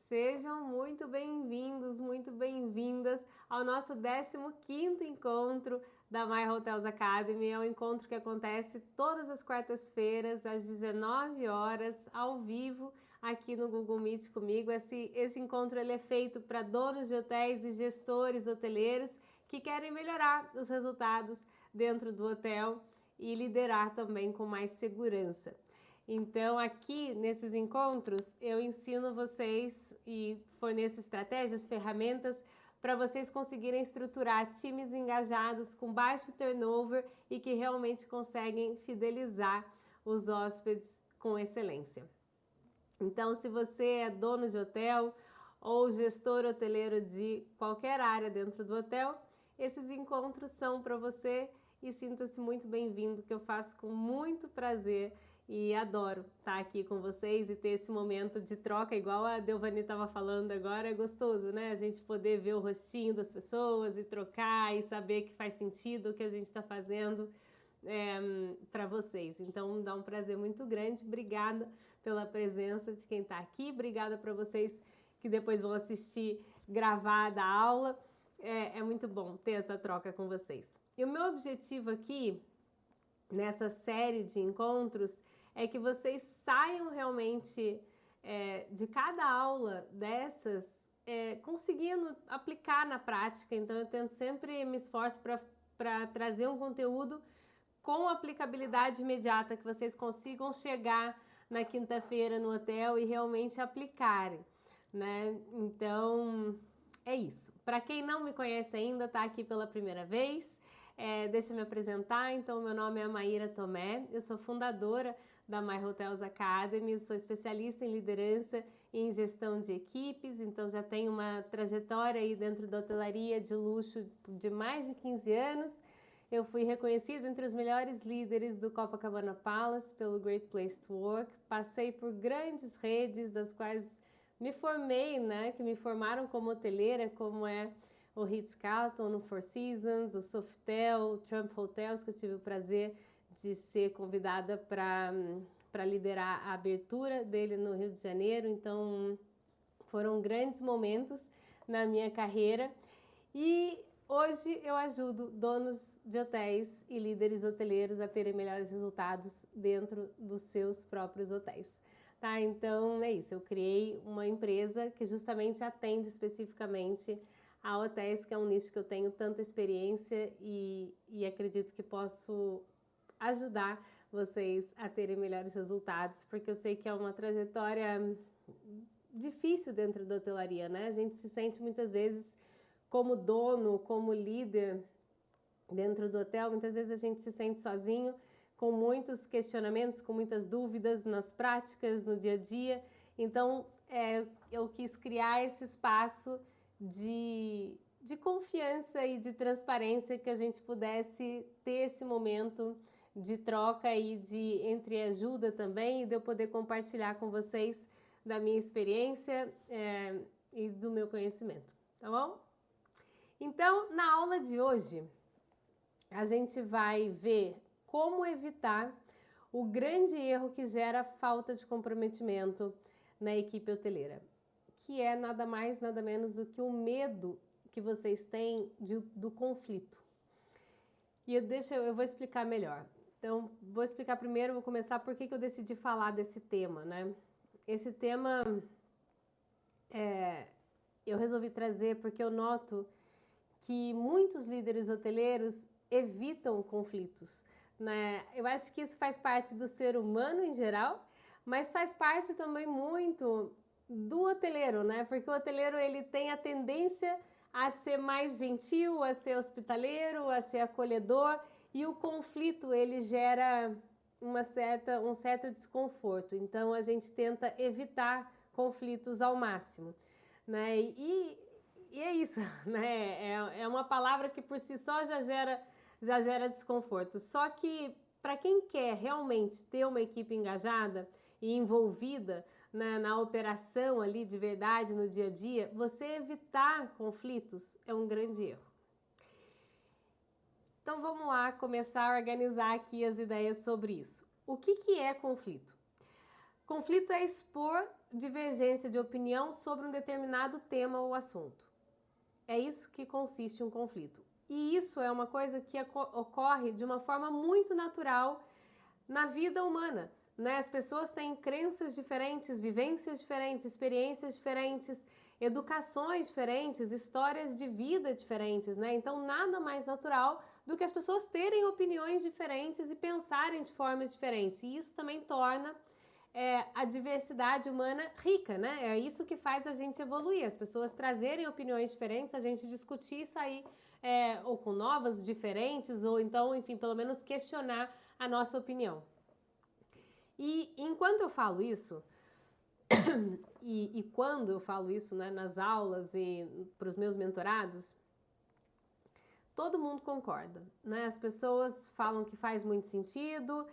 Sejam muito bem-vindos, muito bem-vindas ao nosso 15º encontro da My Hotels Academy. É um encontro que acontece todas as quartas-feiras, às 19 horas, ao vivo, aqui no Google Meet comigo. Esse encontro ele é feito para donos de hotéis e gestores hoteleiros que querem melhorar os resultados dentro do hotel e liderar também com mais segurança. Então, aqui nesses encontros, eu ensino vocês e forneço estratégias, ferramentas para vocês conseguirem estruturar times engajados com baixo turnover e que realmente conseguem fidelizar os hóspedes com excelência. Então, se você é dono de hotel ou gestor hoteleiro de qualquer área dentro do hotel, esses encontros são para você e sinta-se muito bem-vindo, que eu faço com muito prazer e adoro estar aqui com vocês e ter esse momento de troca, igual a Delvani estava falando agora, é gostoso, né? A gente poder ver o rostinho das pessoas e trocar e saber que faz sentido o que a gente está fazendo para vocês. Então, dá um prazer muito grande. Obrigada pela presença de quem está aqui, obrigada para vocês que depois vão assistir gravada a aula. É muito bom ter essa troca com vocês. E o meu objetivo aqui, nessa série de encontros, é que vocês saiam realmente de cada aula dessas conseguindo aplicar na prática. Então eu tento sempre me esforço para trazer um conteúdo com aplicabilidade imediata, que vocês consigam chegar na quinta-feira no hotel e realmente aplicarem, né? Então é isso. Para quem não me conhece ainda, está aqui pela primeira vez, deixa eu me apresentar. Então, meu nome é Maíra Tomé, eu sou fundadora da My Hotels Academy, sou especialista em liderança e em gestão de equipes, então já tenho uma trajetória aí dentro da hotelaria de luxo de mais de 15 anos. Eu fui reconhecida entre os melhores líderes do Copacabana Palace pelo Great Place to Work, passei por grandes redes das quais me formei, né, que me formaram como hoteleira, como é o Ritz-Carlton, o Four Seasons, o Sofitel, o Trump Hotels, que eu tive o prazer de ser convidada para liderar a abertura dele no Rio de Janeiro. Então, foram grandes momentos na minha carreira e hoje eu ajudo donos de hotéis e líderes hoteleiros a terem melhores resultados dentro dos seus próprios hotéis. Tá, então é isso, eu criei uma empresa que justamente atende especificamente a hotéis, que é um nicho que eu tenho tanta experiência e acredito que posso ajudar vocês a terem melhores resultados, porque eu sei que é uma trajetória difícil dentro da hotelaria, né? A gente se sente muitas vezes como dono, como líder dentro do hotel, muitas vezes a gente se sente sozinho, com muitos questionamentos, com muitas dúvidas nas práticas, no dia a dia. Então, eu quis criar esse espaço de confiança e de transparência, que a gente pudesse ter esse momento de troca e de entreajuda também, e de eu poder compartilhar com vocês da minha experiência e do meu conhecimento, tá bom? Então, na aula de hoje, a gente vai ver como evitar o grande erro que gera falta de comprometimento na equipe hoteleira, que é nada mais, nada menos do que o medo que vocês têm do conflito. E eu vou explicar melhor. Então, vou explicar primeiro, vou começar por que eu decidi falar desse tema, né? Esse tema eu resolvi trazer porque eu noto que muitos líderes hoteleiros evitam conflitos, né? Eu acho que isso faz parte do ser humano em geral, mas faz parte também muito do hoteleiro, né? Porque o hoteleiro ele tem a tendência a ser mais gentil, a ser hospitaleiro, a ser acolhedor, e o conflito ele gera um certo desconforto. Então a gente tenta evitar conflitos ao máximo, né? E é isso, né? É uma palavra que por si só já gera desconforto. Só que para quem quer realmente ter uma equipe engajada e envolvida na operação ali de verdade no dia a dia, você evitar conflitos é um grande erro. Então vamos lá começar a organizar aqui as ideias sobre isso. O que é conflito? Conflito é expor divergência de opinião sobre um determinado tema ou assunto. É isso que consiste um conflito. E isso é uma coisa que ocorre de uma forma muito natural na vida humana, né? As pessoas têm crenças diferentes, vivências diferentes, experiências diferentes, educações diferentes, histórias de vida diferentes, né? Então, nada mais natural do que as pessoas terem opiniões diferentes e pensarem de formas diferentes. E isso também torna a diversidade humana rica, né? É isso que faz a gente evoluir, as pessoas trazerem opiniões diferentes, a gente discutir e sair ou com novas, diferentes, ou então, enfim, pelo menos questionar a nossa opinião. E enquanto eu falo isso, e quando eu falo isso, né, nas aulas e para os meus mentorados, todo mundo concorda, né? As pessoas falam que faz muito sentido,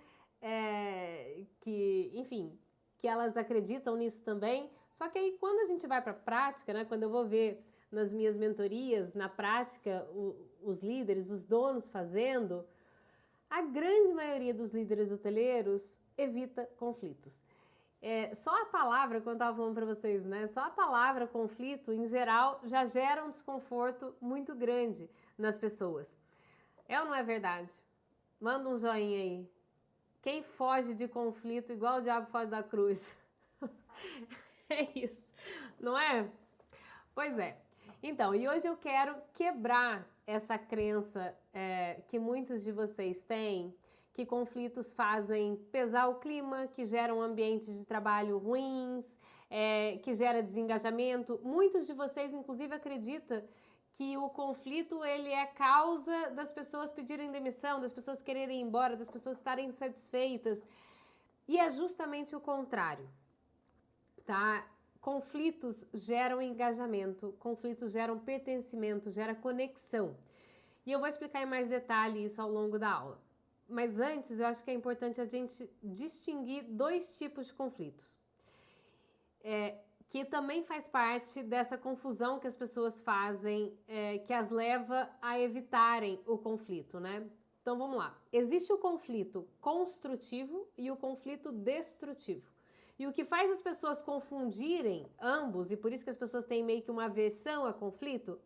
que, enfim, que elas acreditam nisso também. Só que aí quando a gente vai para a prática, né, quando eu vou ver nas minhas mentorias, na prática, os líderes, os donos fazendo, a grande maioria dos líderes hoteleiros evita conflitos. Só a palavra, quando eu estava falando para vocês, né? Só a palavra conflito, em geral, já gera um desconforto muito grande nas pessoas. É ou não é verdade? Manda um joinha aí. Quem foge de conflito igual o diabo foge da cruz? É isso, não é? Pois é. Então, e hoje eu quero quebrar essa crença que muitos de vocês têm, que conflitos fazem pesar o clima, que geram ambientes de trabalho ruins, que gera desengajamento. Muitos de vocês, inclusive, acreditam que o conflito ele é causa das pessoas pedirem demissão, das pessoas quererem ir embora, das pessoas estarem insatisfeitas. E é justamente o contrário, tá? Conflitos geram engajamento, conflitos geram pertencimento, gera conexão. E eu vou explicar em mais detalhe isso ao longo da aula. Mas antes, eu acho que é importante a gente distinguir dois tipos de conflitos. Que também faz parte dessa confusão que as pessoas fazem, que as leva a evitarem o conflito, né? Então, vamos lá. Existe o conflito construtivo e o conflito destrutivo. E o que faz as pessoas confundirem ambos, e por isso que as pessoas têm meio que uma aversão a conflito,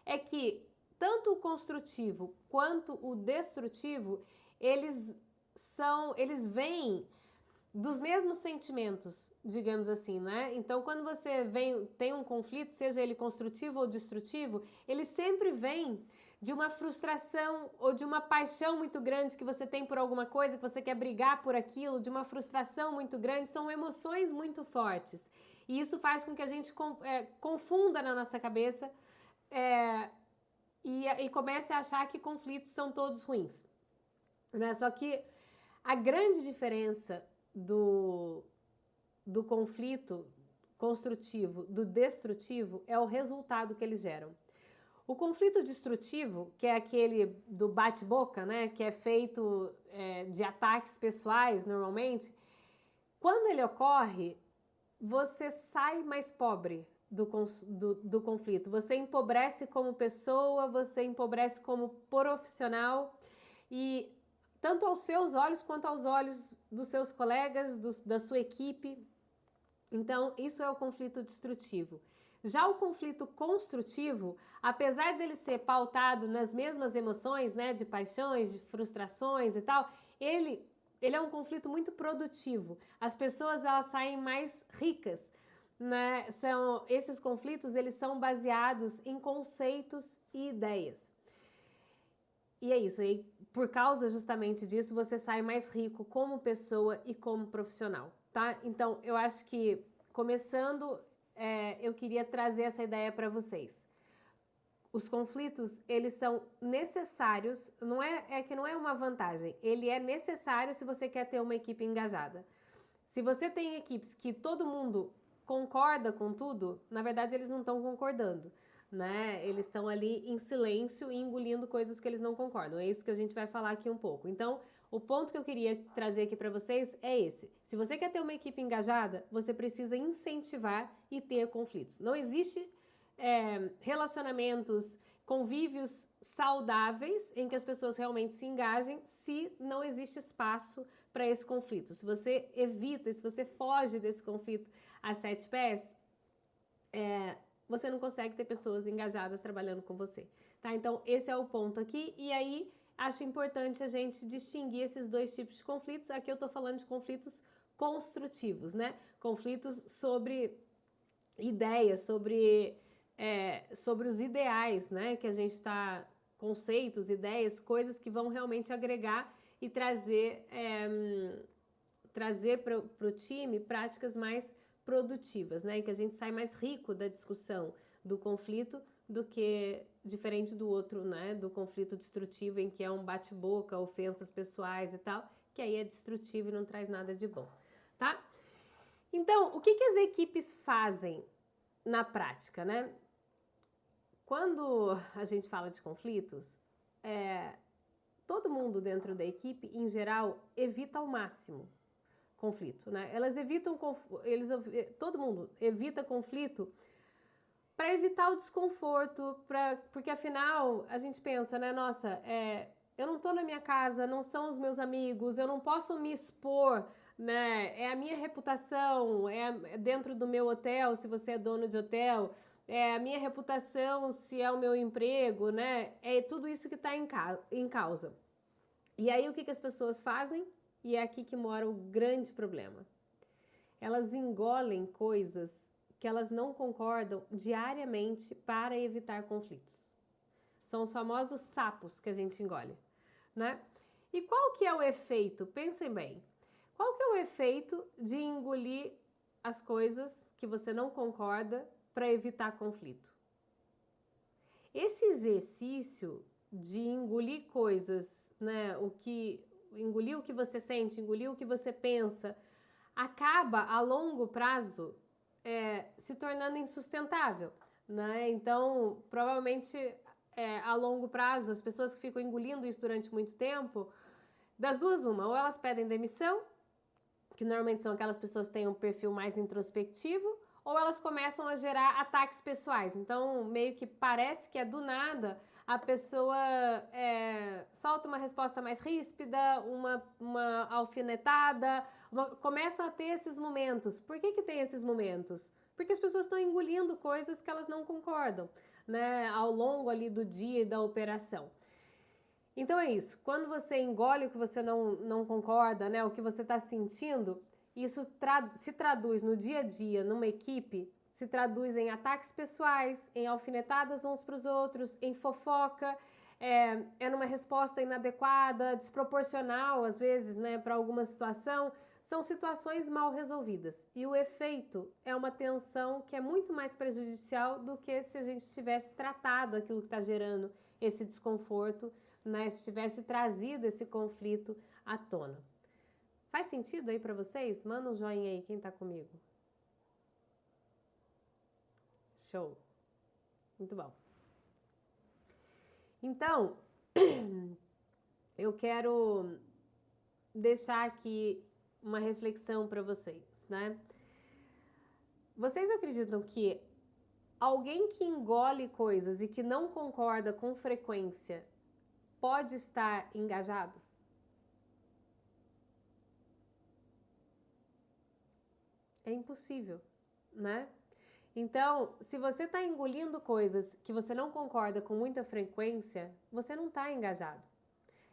é que tanto o construtivo quanto o destrutivo, eles vêm dos mesmos sentimentos, digamos assim, né? Então, quando você tem um conflito, seja ele construtivo ou destrutivo, ele sempre vem de uma frustração ou de uma paixão muito grande que você tem por alguma coisa, que você quer brigar por aquilo, de uma frustração muito grande, são emoções muito fortes. E isso faz com que a gente confunda na nossa cabeça e comece a achar que conflitos são todos ruins, né? Só que a grande diferença do conflito construtivo, do destrutivo, é o resultado que eles geram. O conflito destrutivo, que é aquele do bate-boca, né, que é feito de ataques pessoais, normalmente, quando ele ocorre, você sai mais pobre do conflito. Você empobrece como pessoa, você empobrece como profissional e tanto aos seus olhos quanto aos olhos dos seus colegas, da sua equipe. Então, isso é o conflito destrutivo. Já o conflito construtivo, apesar dele ser pautado nas mesmas emoções, né, de paixões, de frustrações e tal, ele é um conflito muito produtivo. As pessoas, elas saem mais ricas, né? Esses conflitos, eles são baseados em conceitos e ideias. E é isso, e por causa justamente disso, você sai mais rico como pessoa e como profissional, tá? Então, eu acho que, começando, eu queria trazer essa ideia para vocês. Os conflitos, eles são necessários, que não é uma vantagem, ele é necessário se você quer ter uma equipe engajada. Se você tem equipes que todo mundo concorda com tudo, na verdade eles não estão concordando, né? Eles estão ali em silêncio e engolindo coisas que eles não concordam. É isso que a gente vai falar aqui um pouco. Então, o ponto que eu queria trazer aqui para vocês é esse. Se você quer ter uma equipe engajada, você precisa incentivar e ter conflitos. Não existe relacionamentos convívios saudáveis em que as pessoas realmente se engajem se não existe espaço para esse conflito. Se você evita, se você foge desse conflito a 7 pés, você não consegue ter pessoas engajadas trabalhando com você, tá? Então, esse é o ponto aqui, e aí acho importante a gente distinguir esses dois tipos de conflitos. Aqui eu tô falando de conflitos construtivos, né? Conflitos sobre ideias, sobre os ideais, né? Que a gente está, conceitos, ideias, coisas que vão realmente agregar e trazer para o time práticas mais produtivas, né? E que a gente sai mais rico da discussão do conflito do que diferente do outro, né? Do conflito destrutivo em que é um bate-boca, ofensas pessoais e tal, que aí é destrutivo e não traz nada de bom, tá? Então, o que as equipes fazem na prática, né? Quando a gente fala de conflitos, todo mundo dentro da equipe, em geral, evita ao máximo conflito, né? Todo mundo evita conflito para evitar o desconforto, porque afinal a gente pensa, né? Nossa, eu não tô na minha casa, não são os meus amigos, eu não posso me expor, né? É a minha reputação, é dentro do meu hotel, se você é dono de hotel, é a minha reputação, se é o meu emprego, né? É tudo isso que está em causa. E aí o que as pessoas fazem? E é aqui que mora o grande problema. Elas engolem coisas que elas não concordam diariamente para evitar conflitos. São os famosos sapos que a gente engole, né? E qual que é o efeito? Pensem bem. Qual que é o efeito de engolir as coisas que você não concorda para evitar conflito? Esse exercício de engolir coisas, né? Engolir o que você sente, engolir o que você pensa, acaba a longo prazo se tornando insustentável, né? Então, provavelmente a longo prazo, as pessoas que ficam engolindo isso durante muito tempo, das duas uma, ou elas pedem demissão, que normalmente são aquelas pessoas que têm um perfil mais introspectivo, ou elas começam a gerar ataques pessoais. Então, meio que parece que do nada a pessoa solta uma resposta mais ríspida, uma alfinetada, começa a ter esses momentos. Por que tem esses momentos? Porque as pessoas estão engolindo coisas que elas não concordam, né, ao longo ali do dia e da operação. Então é isso, quando você engole o que você não concorda, né, o que você está sentindo, isso se traduz no dia a dia, numa equipe, se traduz em ataques pessoais, em alfinetadas uns para os outros, em fofoca, numa resposta inadequada, desproporcional, às vezes, né, para alguma situação. São situações mal resolvidas e o efeito é uma tensão que é muito mais prejudicial do que se a gente tivesse tratado aquilo que está gerando esse desconforto, né, se tivesse trazido esse conflito à tona. Faz sentido aí para vocês? Manda um joinha aí, quem tá comigo. Show. Muito bom. Então, eu quero deixar aqui uma reflexão para vocês, né? Vocês acreditam que alguém que engole coisas e que não concorda com frequência pode estar engajado? É impossível, né? Então, se você está engolindo coisas que você não concorda com muita frequência, você não está engajado.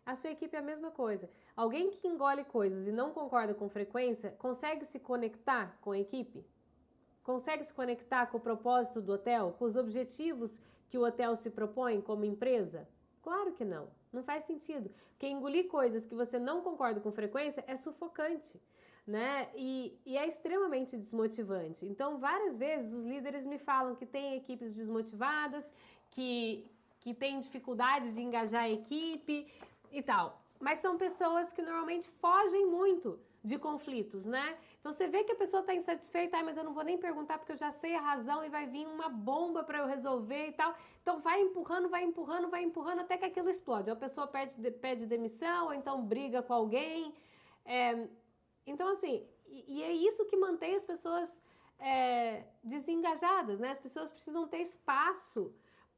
A sua equipe é a mesma coisa. Alguém que engole coisas e não concorda com frequência, consegue se conectar com a equipe? Consegue se conectar com o propósito do hotel? Com os objetivos que o hotel se propõe como empresa? Claro que não. Não faz sentido. Porque engolir coisas que você não concorda com frequência é sufocante, né? E é extremamente desmotivante. Então, várias vezes os líderes me falam que tem equipes desmotivadas, que têm dificuldade de engajar a equipe e tal. Mas são pessoas que normalmente fogem muito de conflitos, né? Então você vê que a pessoa está insatisfeita, mas eu não vou nem perguntar porque eu já sei a razão e vai vir uma bomba para eu resolver e tal. Então vai empurrando até que aquilo explode. A pessoa pede demissão, ou então briga com alguém. Então assim, e é isso que mantém as pessoas desengajadas, né? As pessoas precisam ter espaço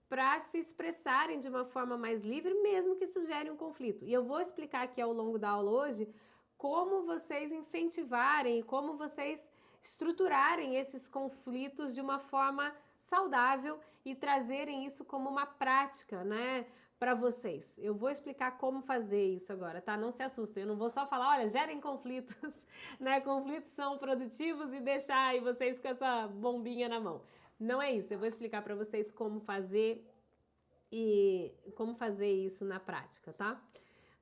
para se expressarem de uma forma mais livre, mesmo que isso gere um conflito. E eu vou explicar aqui ao longo da aula hoje como vocês incentivarem, como vocês estruturarem esses conflitos de uma forma saudável e trazerem isso como uma prática, né, para vocês. Eu vou explicar como fazer isso agora, tá? Não se assustem, eu não vou só falar, olha, gerem conflitos, né? Conflitos são produtivos e deixar aí vocês com essa bombinha na mão. Não é isso, eu vou explicar para vocês como fazer isso na prática, tá?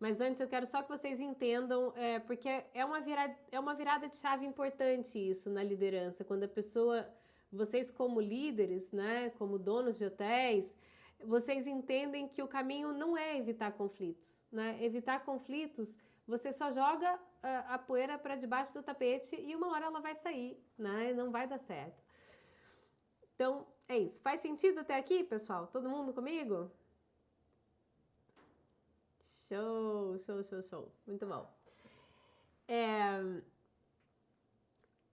Mas antes eu quero só que vocês entendam, porque é uma virada de chave importante isso na liderança, quando a pessoa, vocês como líderes, né, como donos de hotéis, vocês entendem que o caminho não é evitar conflitos, né? Evitar conflitos, você só joga a poeira para debaixo do tapete e uma hora ela vai sair, né? Não vai dar certo. Então, é isso. Faz sentido até aqui, pessoal? Todo mundo comigo? Show, show, show, show. Muito bom.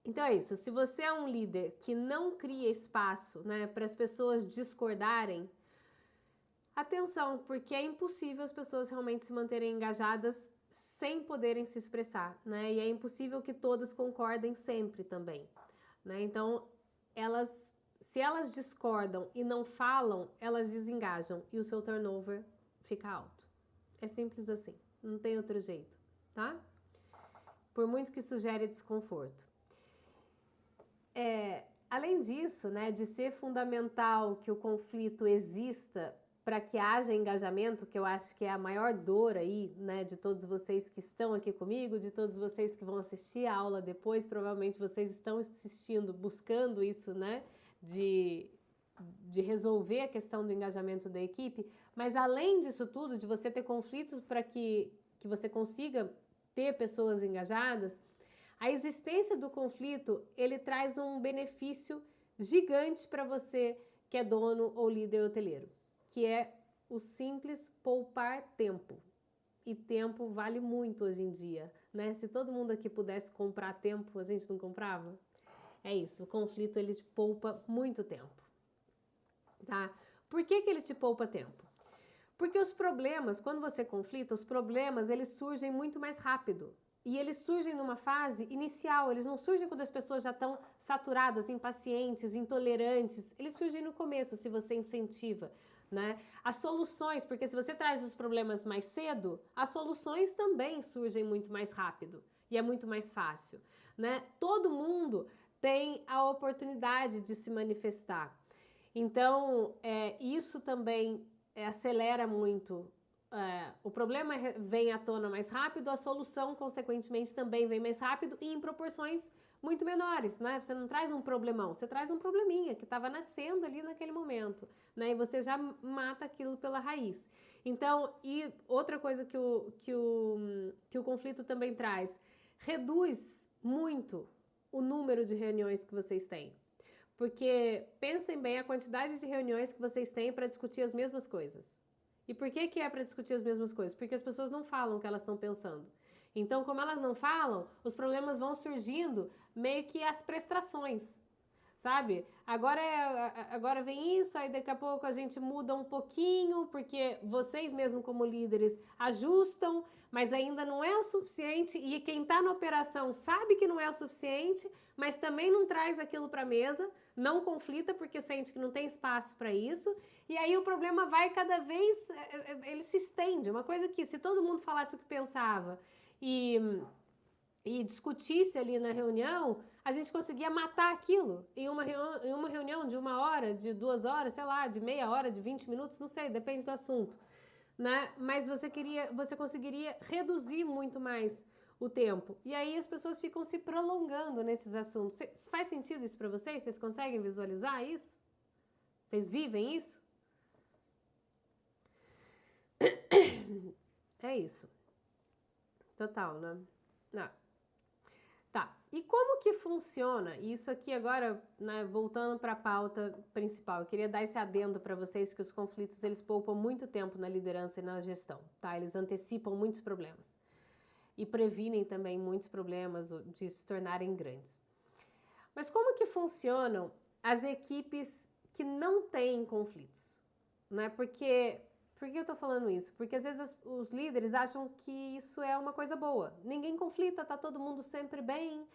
Então é isso. Se você é um líder que não cria espaço, né, para as pessoas discordarem, atenção, porque é impossível as pessoas realmente se manterem engajadas sem poderem se expressar, né? E é impossível que todas concordem sempre também, né? Então, se elas discordam e não falam, elas desengajam e o seu turnover fica alto. É simples assim, não tem outro jeito, tá? Por muito que isso gere desconforto. Além disso, né, de ser fundamental que o conflito exista para que haja engajamento, que eu acho que é a maior dor aí, né, de todos vocês que estão aqui comigo, de todos vocês que vão assistir a aula depois, provavelmente vocês estão assistindo, buscando isso, né, de resolver a questão do engajamento da equipe, mas além disso tudo, de você ter conflitos para que você consiga ter pessoas engajadas, a existência do conflito, ele traz um benefício gigante para você que é dono ou líder hoteleiro, que é o simples poupar tempo. E tempo vale muito hoje em dia, né? Se todo mundo aqui pudesse comprar tempo, a gente não comprava? É isso, o conflito ele te poupa muito tempo, tá? Por que ele te poupa tempo? Porque os problemas, quando você conflita, os problemas eles surgem muito mais rápido. E eles surgem numa fase inicial, eles não surgem quando as pessoas já estão saturadas, impacientes, intolerantes. Eles surgem no começo, se você incentiva, né? As soluções, porque se você traz os problemas mais cedo, as soluções também surgem muito mais rápido e é muito mais fácil, né? Todo mundo tem a oportunidade de se manifestar. Então, isso também acelera muito. O problema vem à tona mais rápido, a solução, consequentemente, também vem mais rápido e em proporções muito menores, né? Você não traz um problemão, você traz um probleminha que estava nascendo ali naquele momento, né? E você já mata aquilo pela raiz. Então, e outra coisa que o conflito também traz, reduz muito o número de reuniões que vocês têm. Porque pensem bem a quantidade de reuniões que vocês têm para discutir as mesmas coisas. E por que é para discutir as mesmas coisas? Porque as pessoas não falam o que elas estão pensando. Então, como elas não falam, os problemas vão surgindo meio que as prestações, sabe? Agora vem isso, aí daqui a pouco a gente muda um pouquinho, porque vocês mesmo como líderes ajustam, mas ainda não é o suficiente e quem está na operação sabe que não é o suficiente, mas também não traz aquilo para a mesa, não conflita porque sente que não tem espaço para isso, e aí o problema vai cada vez, ele se estende, uma coisa que se todo mundo falasse o que pensava e discutisse ali na reunião, a gente conseguia matar aquilo em uma reunião de 1 hora, de 2 horas, sei lá, de meia hora, de 20 minutos, não sei, depende do assunto, né? Mas você conseguiria reduzir muito mais o tempo. E aí as pessoas ficam se prolongando nesses assuntos. Faz sentido isso para vocês? Vocês conseguem visualizar isso? Vocês vivem isso? É isso. Total, né? Não. Tá, e como que funciona? Isso aqui agora, né, voltando para a pauta principal, eu queria dar esse adendo para vocês que os conflitos eles poupam muito tempo na liderança e na gestão, tá? Eles antecipam muitos problemas e previnem também muitos problemas de se tornarem grandes. Mas como que funcionam as equipes que não têm conflitos? né? Por que eu tô falando isso? Porque às vezes os líderes acham que isso é uma coisa boa. Ninguém conflita, tá todo mundo sempre bem,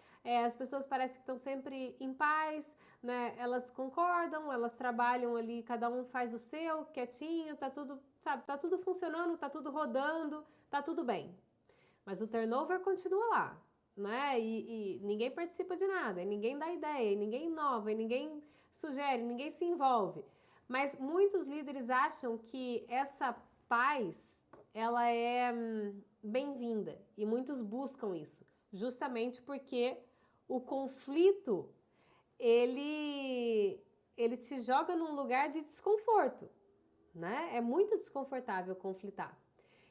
as pessoas parecem que estão sempre em paz, né? Elas concordam, elas trabalham ali, cada um faz o seu, quietinho, tá tudo, sabe, tá tudo funcionando, tá tudo rodando, tá tudo bem. Mas o turnover continua lá, né? E ninguém participa de nada, e ninguém dá ideia, e ninguém inova, e ninguém sugere, ninguém se envolve. Mas muitos líderes acham que essa paz, ela é bem-vinda, e muitos buscam isso, justamente porque o conflito, ele te joga num lugar de desconforto, né? É muito desconfortável conflitar.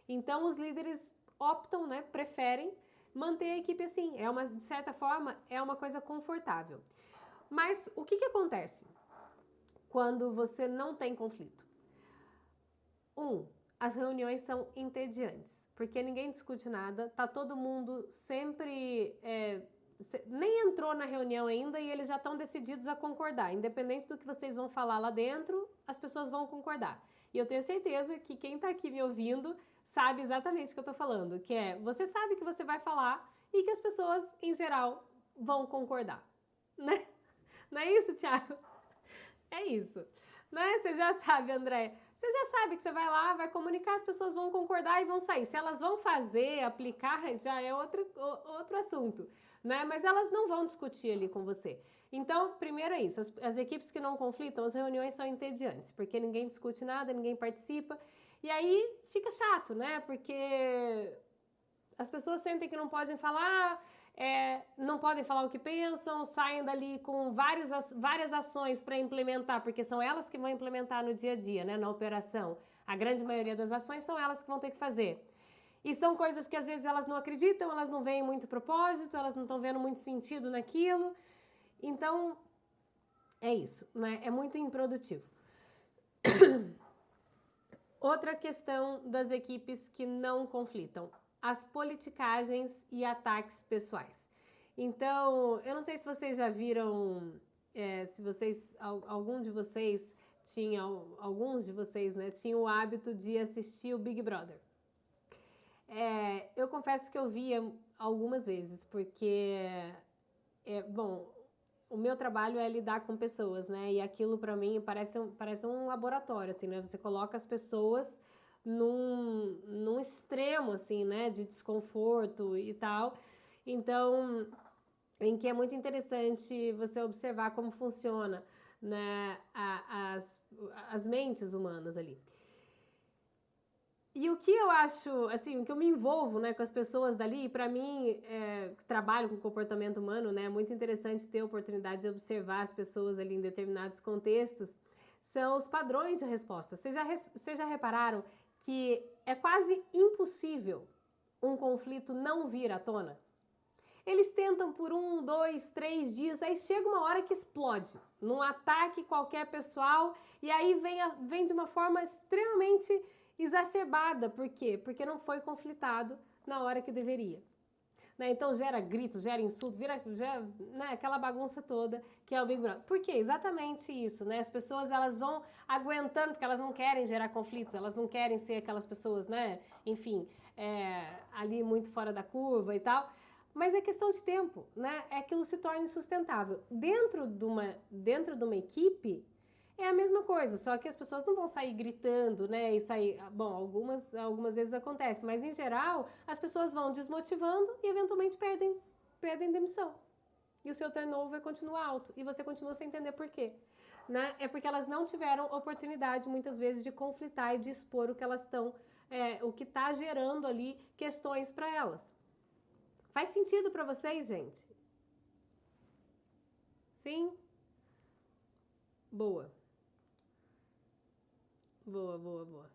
Então os líderes optam, né, preferem manter a equipe assim. De certa forma, é uma coisa confortável. Mas o que acontece quando você não tem conflito? As reuniões são entediantes, porque ninguém discute nada, tá todo mundo sempre nem entrou na reunião ainda e eles já estão decididos a concordar. Independente do que vocês vão falar lá dentro, as pessoas vão concordar. E eu tenho certeza que quem está aqui me ouvindo sabe exatamente o que eu estou falando, que é, você sabe que você vai falar e que as pessoas, em geral, vão concordar, né? Não é isso, Thiago? É isso, né? Você já sabe, André. Você já sabe que você vai lá, vai comunicar, as pessoas vão concordar e vão sair. Se elas vão fazer, aplicar, já é outro assunto, né? Mas elas não vão discutir ali com você. Então, primeiro é isso, as equipes que não conflitam, as reuniões são entediantes, porque ninguém discute nada, ninguém participa, e aí fica chato, né? Porque as pessoas sentem que não podem falar, não podem falar o que pensam, saem dali com várias ações para implementar, porque são elas que vão implementar no dia a dia, né, na operação. A grande maioria das ações são elas que vão ter que fazer. E são coisas que às vezes elas não acreditam, elas não veem muito propósito, elas não estão vendo muito sentido naquilo. Então, é isso, né? É muito improdutivo. Outra questão das equipes que não conflitam: as politicagens e ataques pessoais. Então, eu não sei se vocês já viram, alguns de vocês, né, tinham o hábito de assistir o Big Brother. Eu confesso que eu via algumas vezes, porque, bom, o meu trabalho é lidar com pessoas, né? E aquilo para mim parece um laboratório, assim, né? Você coloca as pessoas num extremo, assim, né? De desconforto e tal. Então, em que é muito interessante você observar como funciona, né? As mentes humanas ali. E o que eu acho, assim, o que eu me envolvo, né, com as pessoas dali, para mim, trabalho com comportamento humano, né, é muito interessante ter a oportunidade de observar as pessoas ali em determinados contextos, são os padrões de resposta. Vocês já repararam que é quase impossível um conflito não vir à tona? Eles tentam por 1, 2, 3 dias, aí chega uma hora que explode, num ataque qualquer pessoal, e aí vem de uma forma extremamente exacerbada. Por quê? Porque não foi conflitado na hora que deveria. Né? Então gera grito, gera insulto, gera, né, aquela bagunça toda que é o Big Brother. Por quê? Exatamente isso, né? As pessoas, elas vão aguentando, porque elas não querem gerar conflitos, elas não querem ser aquelas pessoas, né, enfim, ali muito fora da curva e tal. Mas é questão de tempo, né? Aquilo se torna insustentável. Dentro de uma equipe, é a mesma coisa, só que as pessoas não vão sair gritando, né? E sair. Bom, algumas vezes acontece, mas em geral, as pessoas vão desmotivando e eventualmente perdem demissão. E o seu turnover continua alto. E você continua sem entender por quê. Né? É porque elas não tiveram oportunidade, muitas vezes, de conflitar e de expor o que elas estão. O que está gerando ali questões para elas. Faz sentido para vocês, gente? Sim? Boa. Boa, boa, boa.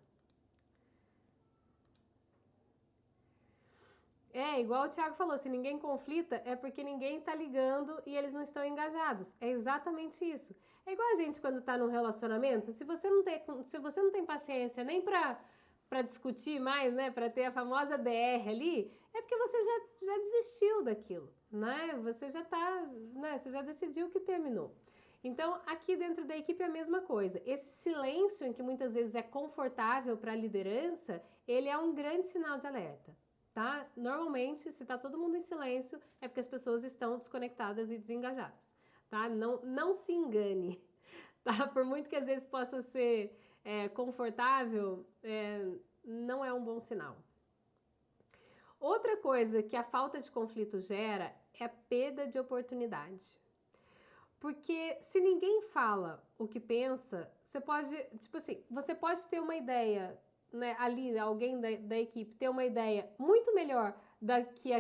Igual o Thiago falou, se ninguém conflita, é porque ninguém está ligando e eles não estão engajados. É exatamente isso. É igual a gente quando está num relacionamento, se você não tem paciência nem para discutir mais, né, para ter a famosa DR ali, é porque você já desistiu daquilo, né? Você já tá, né, você já decidiu que terminou. Então, aqui dentro da equipe é a mesma coisa. Esse silêncio, em que muitas vezes é confortável para a liderança, ele é um grande sinal de alerta, tá? Normalmente, se está todo mundo em silêncio, é porque as pessoas estão desconectadas e desengajadas, tá? Não se engane, tá? Por muito que às vezes possa ser confortável, não é um bom sinal. Outra coisa que a falta de conflito gera é a perda de oportunidade. Porque se ninguém fala o que pensa, você pode, tipo assim, você pode ter uma ideia, né, ali, alguém da equipe ter uma ideia muito melhor do que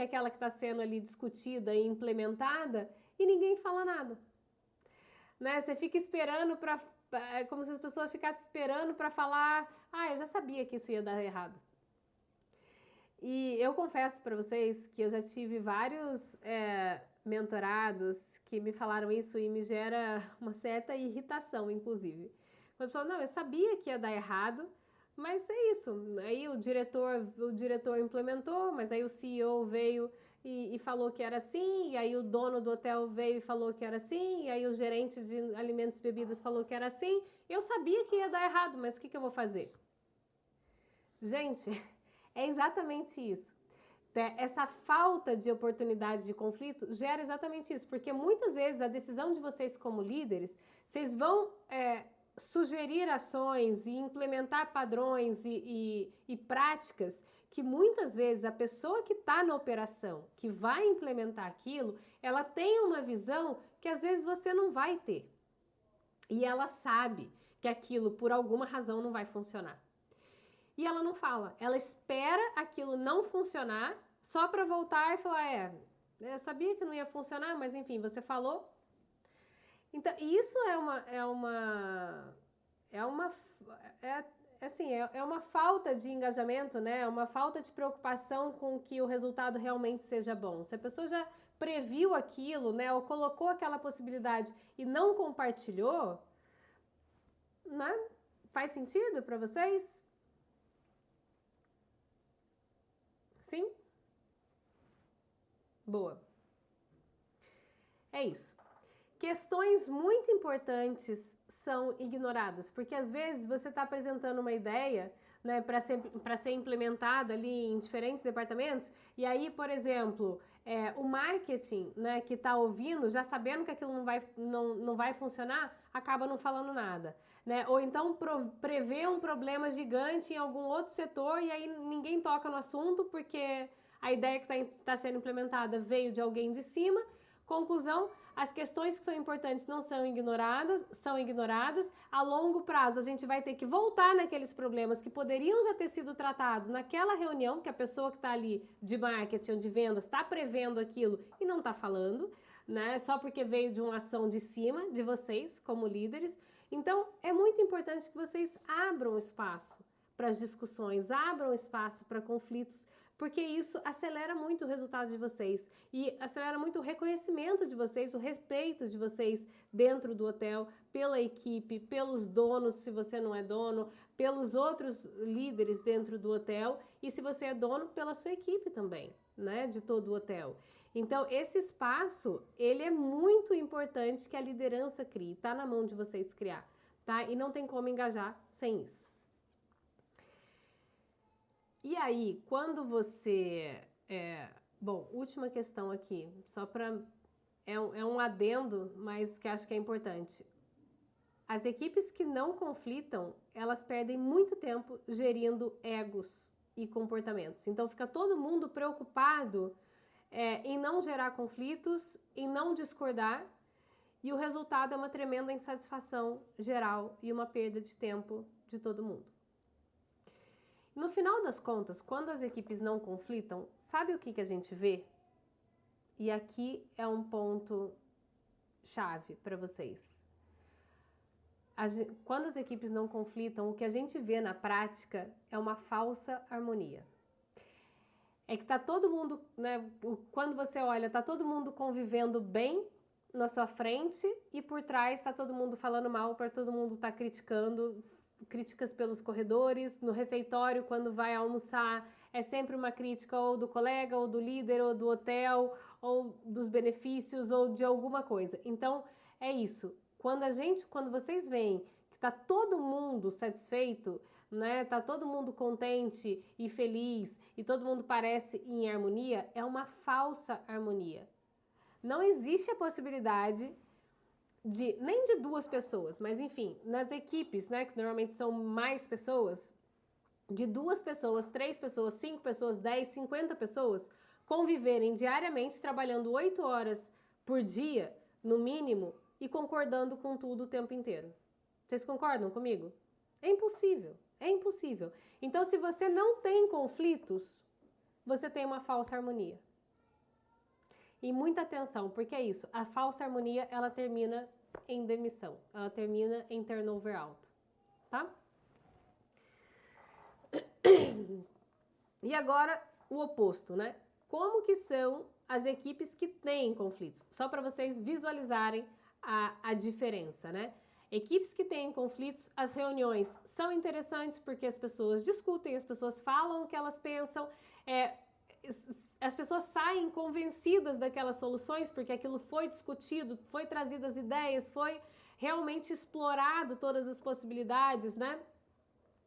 aquela que está sendo ali discutida e implementada e ninguém fala nada. Né? Você fica esperando para, como se as pessoas ficassem esperando para falar, eu já sabia que isso ia dar errado. E eu confesso para vocês que eu já tive vários mentorados que me falaram isso e me gera uma certa irritação, inclusive. Quando falam, não, eu sabia que ia dar errado, mas é isso. Aí o diretor implementou, mas aí o CEO veio e falou que era assim, e aí o dono do hotel veio e falou que era assim, e aí o gerente de alimentos e bebidas falou que era assim. Eu sabia que ia dar errado, mas o que eu vou fazer? Gente, é exatamente isso. Essa falta de oportunidade de conflito gera exatamente isso, porque muitas vezes a decisão de vocês como líderes, vocês vão sugerir ações e implementar padrões e práticas que muitas vezes a pessoa que está na operação, que vai implementar aquilo, ela tem uma visão que às vezes você não vai ter. E ela sabe que aquilo por alguma razão não vai funcionar. E ela não fala, ela espera aquilo não funcionar só para voltar e falar, eu sabia que não ia funcionar, mas enfim, você falou. Então, isso é uma falta de engajamento, né? É uma falta de preocupação com que o resultado realmente seja bom. Se a pessoa já previu aquilo, né, ou colocou aquela possibilidade e não compartilhou, né? Faz sentido para vocês? Sim? Boa. É isso. Questões muito importantes são ignoradas, porque às vezes você está apresentando uma ideia, né, para ser implementada ali em diferentes departamentos, e aí, por exemplo, o marketing, né, que está ouvindo, já sabendo que aquilo não vai funcionar, acaba não falando nada. Né? Ou então prevê um problema gigante em algum outro setor e aí ninguém toca no assunto porque a ideia que está sendo implementada veio de alguém de cima. Conclusão, as questões que são importantes não são ignoradas. A longo prazo, a gente vai ter que voltar naqueles problemas que poderiam já ter sido tratados naquela reunião, que a pessoa que está ali de marketing ou de vendas está prevendo aquilo e não está falando, né? Só porque veio de uma ação de cima de vocês, como líderes. Então, é muito importante que vocês abram espaço para as discussões, abram espaço para conflitos, porque isso acelera muito o resultado de vocês e acelera muito o reconhecimento de vocês, o respeito de vocês dentro do hotel, pela equipe, pelos donos, se você não é dono, pelos outros líderes dentro do hotel e se você é dono, pela sua equipe também, né, de todo o hotel. Então, esse espaço, ele é muito importante que a liderança crie, tá na mão de vocês criar, tá? E não tem como engajar sem isso. E aí, quando você... bom, última questão aqui, só para... É um adendo, mas que acho que é importante. As equipes que não conflitam, elas perdem muito tempo gerindo egos e comportamentos. Então, fica todo mundo preocupado em não gerar conflitos, em não discordar, e o resultado é uma tremenda insatisfação geral e uma perda de tempo de todo mundo. No final das contas, quando as equipes não conflitam, sabe o que a gente vê? E aqui é um ponto chave para vocês. Quando as equipes não conflitam, o que a gente vê na prática é uma falsa harmonia. É que tá todo mundo, né, quando você olha, tá todo mundo convivendo bem na sua frente e por trás está todo mundo falando mal, para todo mundo tá criticando, críticas pelos corredores, no refeitório, quando vai almoçar, é sempre uma crítica ou do colega, ou do líder, ou do hotel, ou dos benefícios, ou de alguma coisa. Então, é isso. Quando vocês veem que tá todo mundo satisfeito, né? Tá todo mundo contente e feliz e todo mundo parece em harmonia, é uma falsa harmonia. Não existe a possibilidade nem de duas pessoas, mas enfim, nas equipes, né, que normalmente são mais pessoas, de 2 pessoas, 3 pessoas, 5 pessoas, 10, 50 pessoas, conviverem diariamente, trabalhando 8 horas por dia, no mínimo, e concordando com tudo o tempo inteiro. Vocês concordam comigo? É impossível, é impossível. Então, se você não tem conflitos, você tem uma falsa harmonia. E muita atenção, porque é isso, a falsa harmonia, ela termina em demissão, ela termina em turnover alto, tá? E agora, o oposto, né? Como que são as equipes que têm conflitos? Só para vocês visualizarem a diferença, né? Equipes que têm conflitos, as reuniões são interessantes porque as pessoas discutem, as pessoas falam o que elas pensam, as pessoas saem convencidas daquelas soluções porque aquilo foi discutido, foi trazidas ideias, foi realmente explorado todas as possibilidades, né?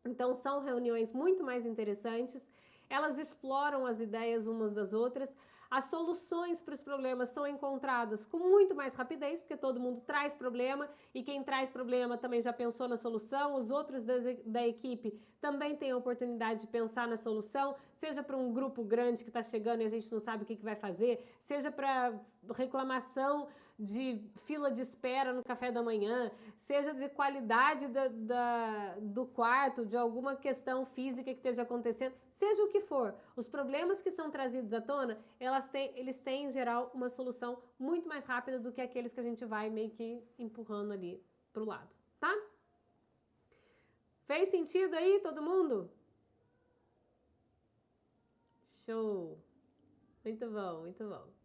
Então são reuniões muito mais interessantes, elas exploram as ideias umas das outras, as soluções para os problemas são encontradas com muito mais rapidez, porque todo mundo traz problema e quem traz problema também já pensou na solução, os outros da equipe também têm a oportunidade de pensar na solução, seja para um grupo grande que está chegando e a gente não sabe o que vai fazer, seja para reclamação de fila de espera no café da manhã, seja de qualidade do quarto, de alguma questão física que esteja acontecendo, seja o que for, os problemas que são trazidos à tona, eles têm, em geral, uma solução muito mais rápida do que aqueles que a gente vai meio que empurrando ali pro lado, tá? Fez sentido aí, todo mundo? Show! Muito bom, muito bom.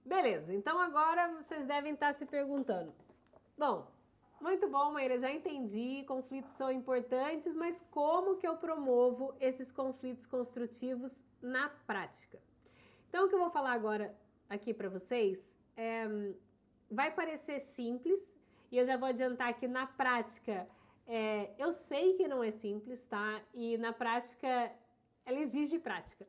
Beleza, então agora vocês devem estar se perguntando. Bom, muito bom, Maíra, já entendi, conflitos são importantes, mas como que eu promovo esses conflitos construtivos na prática? Então, o que eu vou falar agora aqui para vocês vai parecer simples, e eu já vou adiantar que na prática, eu sei que não é simples, tá? E na prática, ela exige prática.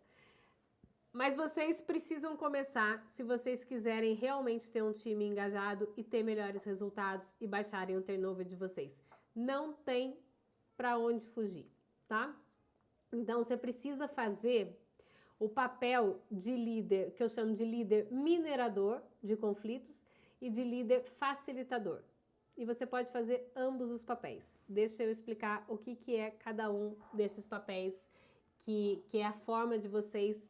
Mas vocês precisam começar se vocês quiserem realmente ter um time engajado e ter melhores resultados e baixarem o turnover de vocês. Não tem para onde fugir, tá? Então, você precisa fazer o papel de líder, que eu chamo de líder minerador de conflitos e de líder facilitador. E você pode fazer ambos os papéis. Deixa eu explicar o que é cada um desses papéis, que é a forma de vocês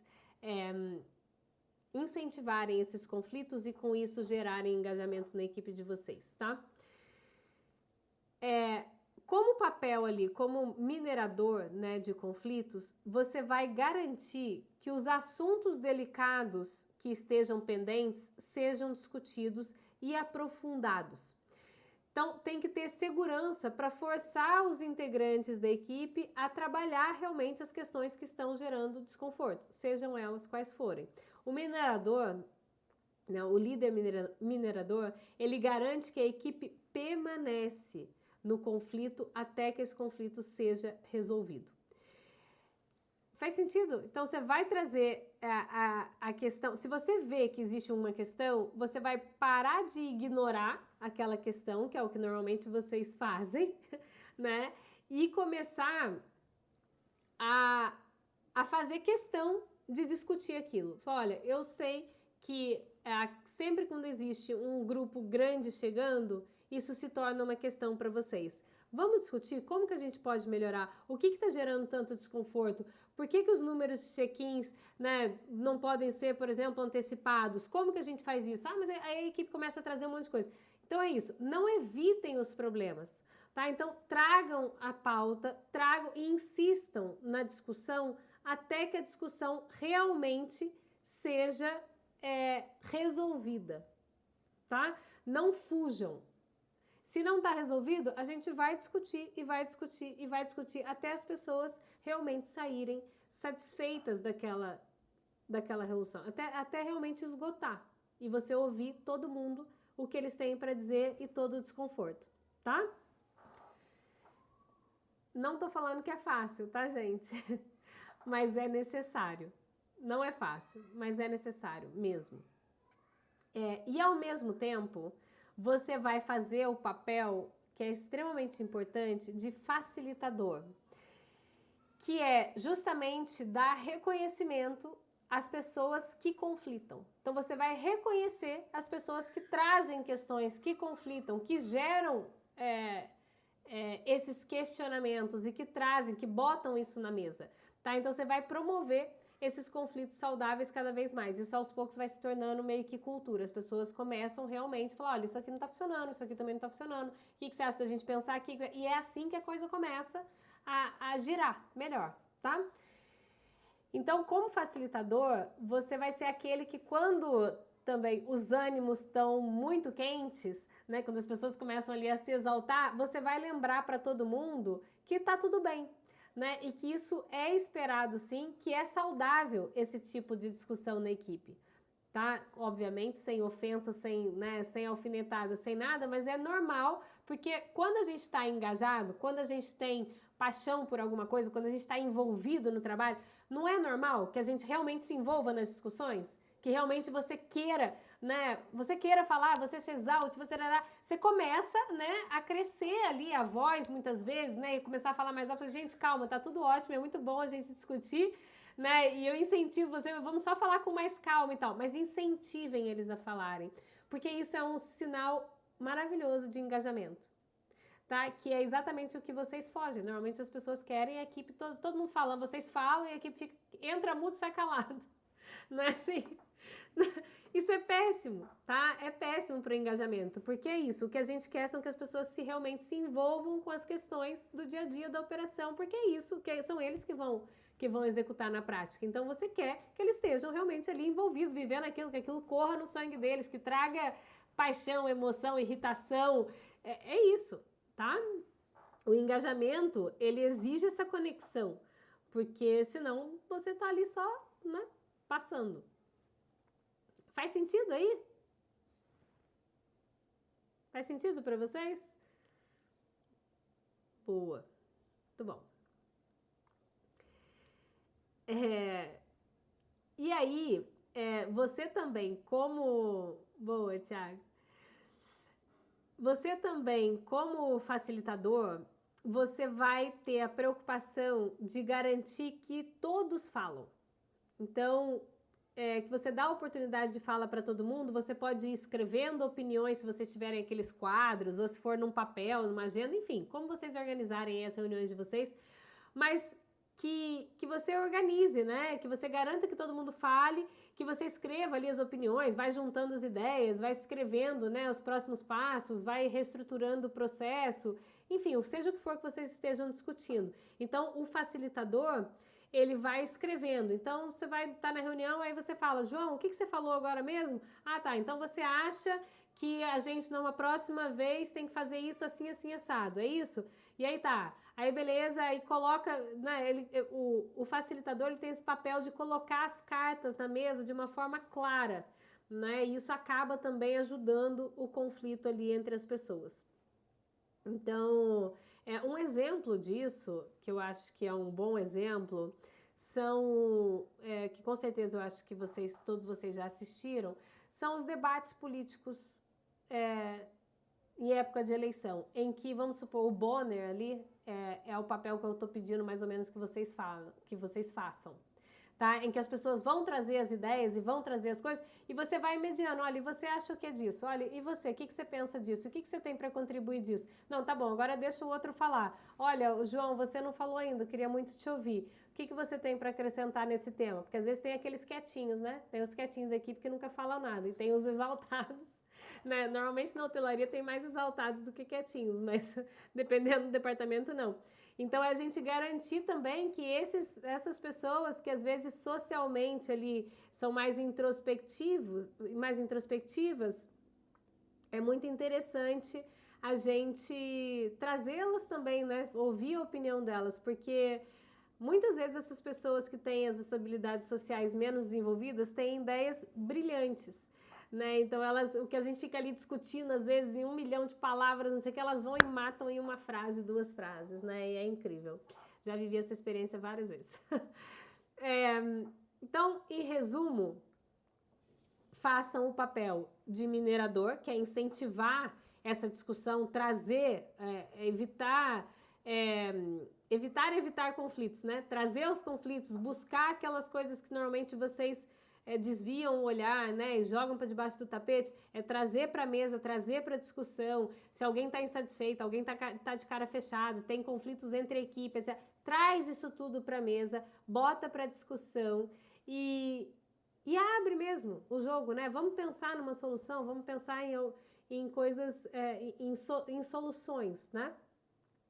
incentivarem esses conflitos e com isso gerarem engajamento na equipe de vocês, tá? Como papel ali, como minerador, né, de conflitos, você vai garantir que os assuntos delicados que estejam pendentes sejam discutidos e aprofundados. Então, tem que ter segurança para forçar os integrantes da equipe a trabalhar realmente as questões que estão gerando desconforto, sejam elas quais forem. O minerador, né, o líder minerador, ele garante que a equipe permanece no conflito até que esse conflito seja resolvido. Faz sentido? Então, você vai trazer a questão... Se você vê que existe uma questão, você vai parar de ignorar aquela questão, que é o que normalmente vocês fazem, né? E começar a fazer questão de discutir aquilo. Fala, olha, eu sei que sempre quando existe um grupo grande chegando, isso se torna uma questão para vocês. Vamos discutir como que a gente pode melhorar? O que está gerando tanto desconforto? Por que os números de check-ins, né, não podem ser, por exemplo, antecipados? Como que a gente faz isso? Mas aí a equipe começa a trazer um monte de coisa. Então é isso, não evitem os problemas, tá? Então tragam a pauta, tragam e insistam na discussão até que a discussão realmente seja resolvida, tá? Não fujam. Se não está resolvido, a gente vai discutir e vai discutir e vai discutir até as pessoas realmente saírem satisfeitas daquela resolução, até realmente esgotar e você ouvir todo mundo o que eles têm para dizer e todo o desconforto, tá? Não tô falando que é fácil, tá, gente? Mas é necessário. Não é fácil, mas é necessário mesmo. E ao mesmo tempo, você vai fazer o papel, que é extremamente importante, de facilitador, que é justamente dar reconhecimento às pessoas que conflitam. Então, você vai reconhecer as pessoas que trazem questões, que conflitam, que geram esses questionamentos e que trazem, que botam isso na mesa, tá? Então, você vai promover esses conflitos saudáveis cada vez mais. Isso aos poucos vai se tornando meio que cultura. As pessoas começam realmente a falar, olha, isso aqui não tá funcionando, isso aqui também não tá funcionando. O que você acha da gente pensar aqui? E é assim que a coisa começa a girar melhor, tá? Então, como facilitador, você vai ser aquele que quando também os ânimos estão muito quentes, né, quando as pessoas começam ali a se exaltar, você vai lembrar para todo mundo que tá tudo bem, né, e que isso é esperado sim, que é saudável esse tipo de discussão na equipe. Tá? Obviamente, sem ofensa, sem alfinetada, sem nada, mas é normal, porque quando a gente está engajado, quando a gente tem paixão por alguma coisa, quando a gente está envolvido no trabalho, não é normal que a gente realmente se envolva nas discussões? Que realmente você queira, né? Você queira falar, você se exalte, você começa, né, a crescer ali a voz muitas vezes, né? E começar a falar mais alto. Gente, calma, tá tudo ótimo, é muito bom a gente discutir, né? E eu incentivo você, vamos só falar com mais calma e tal, mas incentivem eles a falarem, porque isso é um sinal maravilhoso de engajamento. Tá? Que é exatamente o que vocês fogem. Normalmente as pessoas querem a equipe, todo mundo falando, vocês falam e a equipe entra mudo e sai calado. Não é assim? Isso é péssimo, tá? É péssimo para o engajamento, porque é isso. O que a gente quer são que as pessoas realmente se envolvam com as questões do dia a dia da operação, porque é isso, que são eles que vão executar na prática. Então você quer que eles estejam realmente ali envolvidos, vivendo aquilo, que aquilo corra no sangue deles, que traga paixão, emoção, irritação. É isso, tá? O engajamento, ele exige essa conexão, porque senão você tá ali só, né, passando. Faz sentido aí? Faz sentido para vocês? Boa. Muito bom. E aí, você também, como... Boa, Thiago. Você também, como facilitador, você vai ter a preocupação de garantir que todos falam. Então, que você dá a oportunidade de fala para todo mundo, você pode ir escrevendo opiniões se vocês tiverem aqueles quadros, ou se for num papel, numa agenda, enfim, como vocês organizarem as reuniões de vocês, mas que você organize, né? Que você garanta que todo mundo fale, que você escreva ali as opiniões, vai juntando as ideias, vai escrevendo, né, os próximos passos, vai reestruturando o processo, enfim, seja o que for que vocês estejam discutindo. Então, o facilitador, ele vai escrevendo. Então, você vai estar na reunião, aí você fala, João, o que você falou agora mesmo? Ah, tá, então você acha que a gente, numa próxima vez, tem que fazer isso assim, assim, assado, é isso? E aí tá, aí beleza, aí coloca, né, o facilitador, ele tem esse papel de colocar as cartas na mesa de uma forma clara, né, e isso acaba também ajudando o conflito ali entre as pessoas. Então, um exemplo disso, que eu acho que é um bom exemplo, são, que com certeza eu acho que todos vocês já assistiram, são os debates políticos em época de eleição, em que, vamos supor, o Bonner ali é o papel que eu estou pedindo mais ou menos que vocês façam. Tá? Em que as pessoas vão trazer as ideias e vão trazer as coisas, e você vai mediando, olha, e você acha o que é disso? Olha, e você, o que você pensa disso? O que você tem para contribuir disso? Não, tá bom, agora deixa o outro falar. Olha, João, você não falou ainda, eu queria muito te ouvir. O que você tem para acrescentar nesse tema? Porque às vezes tem aqueles quietinhos, né? Tem os quietinhos da equipe que nunca falam nada, e tem os exaltados, né? Normalmente na hotelaria tem mais exaltados do que quietinhos, mas dependendo do departamento, não. Então, a gente garantir também que essas pessoas que às vezes socialmente ali são mais introspectivas, é muito interessante a gente trazê-las também, né? Ouvir a opinião delas, porque muitas vezes essas pessoas que têm as habilidades sociais menos desenvolvidas têm ideias brilhantes, né? Então o que a gente fica ali discutindo às vezes em 1 milhão de palavras, não sei o que, elas vão e matam em uma frase, 2 frases, né? E é incrível. Já vivi essa experiência várias vezes. Então, em resumo, façam o papel de minerador, que é incentivar essa discussão, trazer, evitar conflitos, né? Trazer os conflitos, buscar aquelas coisas que normalmente vocês desviam o olhar, né? E jogam para debaixo do tapete, trazer para a mesa, trazer para a discussão. Se alguém está insatisfeito, alguém tá de cara fechada, tem conflitos entre equipes, traz isso tudo para a mesa, bota para discussão e abre mesmo o jogo, né? Vamos pensar numa solução, vamos pensar em coisas, em soluções, né?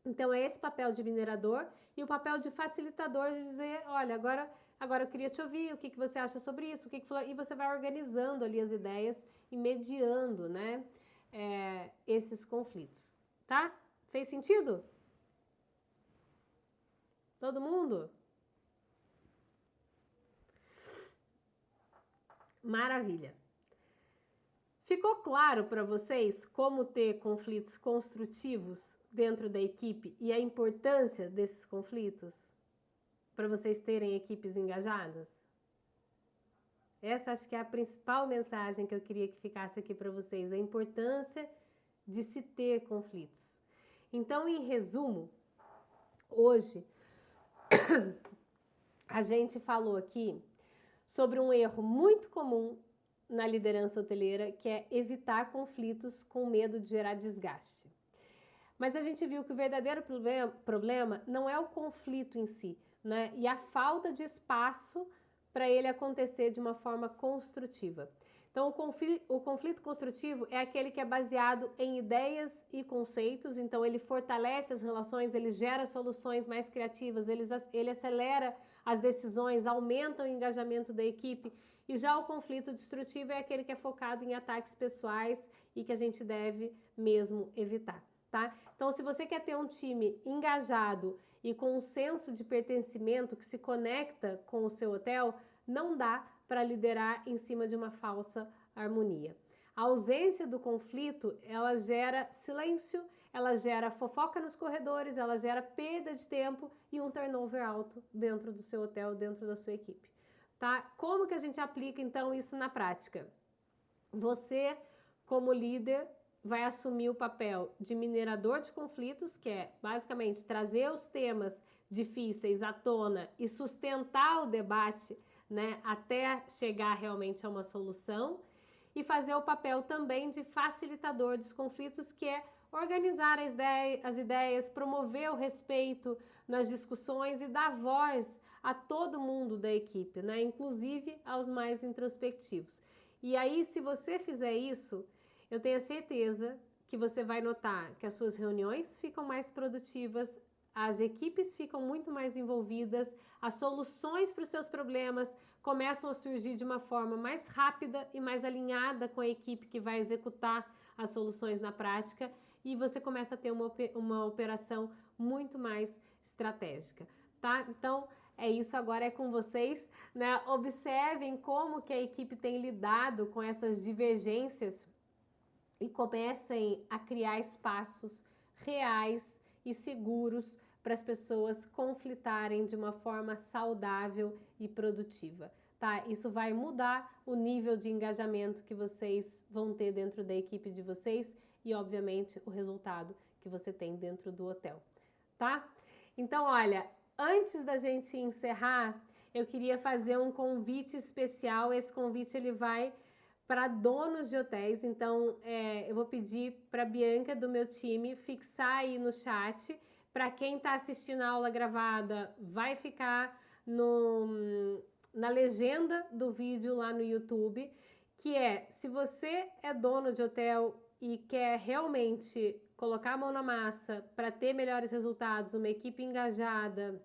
Então, é esse papel de minerador e o papel de facilitador de dizer, olha, agora eu queria te ouvir, o que você acha sobre isso, e você vai organizando ali as ideias e mediando, né, esses conflitos, tá? Fez sentido? Todo mundo? Maravilha. Ficou claro para vocês como ter conflitos construtivos dentro da equipe e a importância desses conflitos para vocês terem equipes engajadas? Essa acho que é a principal mensagem que eu queria que ficasse aqui para vocês, a importância de se ter conflitos. Então, em resumo, hoje a gente falou aqui sobre um erro muito comum na liderança hoteleira, que é evitar conflitos com medo de gerar desgaste. Mas a gente viu que o verdadeiro problema não é o conflito em si, né? E a falta de espaço para ele acontecer de uma forma construtiva. Então, o conflito construtivo é aquele que é baseado em ideias e conceitos, então ele fortalece as relações, ele gera soluções mais criativas, ele acelera as decisões, aumenta o engajamento da equipe. E já o conflito destrutivo é aquele que é focado em ataques pessoais e que a gente deve mesmo evitar, tá? Então, se você quer ter um time engajado e com um senso de pertencimento que se conecta com o seu hotel, não dá para liderar em cima de uma falsa harmonia. A ausência do conflito, ela gera silêncio, ela gera fofoca nos corredores, ela gera perda de tempo e um turnover alto dentro do seu hotel, dentro da sua equipe, tá? Como que a gente aplica, então, isso na prática? Você, como líder, vai assumir o papel de minerador de conflitos, que é basicamente trazer os temas difíceis à tona e sustentar o debate, né, até chegar realmente a uma solução, e fazer o papel também de facilitador dos conflitos, que é organizar as ideias, promover o respeito nas discussões e dar voz a todo mundo da equipe, né, inclusive aos mais introspectivos. E aí, se você fizer isso, eu tenho a certeza que você vai notar que as suas reuniões ficam mais produtivas, as equipes ficam muito mais envolvidas, as soluções para os seus problemas começam a surgir de uma forma mais rápida e mais alinhada com a equipe que vai executar as soluções na prática e você começa a ter uma operação muito mais estratégica, tá? Então, é isso, agora é com vocês, né? Observem como que a equipe tem lidado com essas divergências e comecem a criar espaços reais e seguros para as pessoas conflitarem de uma forma saudável e produtiva, tá? Isso vai mudar o nível de engajamento que vocês vão ter dentro da equipe de vocês e, obviamente, o resultado que você tem dentro do hotel, tá? Então, olha, antes da gente encerrar, eu queria fazer um convite especial. Esse convite ele vai para donos de hotéis, então eu vou pedir para a Bianca do meu time fixar aí no chat. Para quem está assistindo a aula gravada, vai ficar na legenda do vídeo lá no YouTube, que é, se você é dono de hotel e quer realmente colocar a mão na massa para ter melhores resultados, uma equipe engajada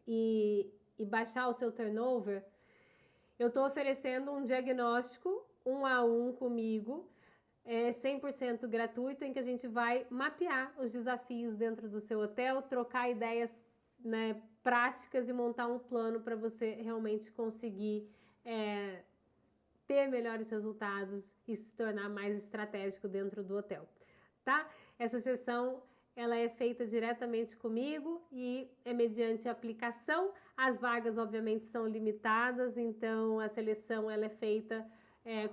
e baixar o seu turnover, eu estou oferecendo um diagnóstico 1 a 1 comigo, 100% gratuito, em que a gente vai mapear os desafios dentro do seu hotel, trocar ideias, né, práticas e montar um plano para você realmente conseguir ter melhores resultados e se tornar mais estratégico dentro do hotel, tá? Essa sessão ela é feita diretamente comigo e é mediante aplicação. As vagas, obviamente, são limitadas, então a seleção ela é feita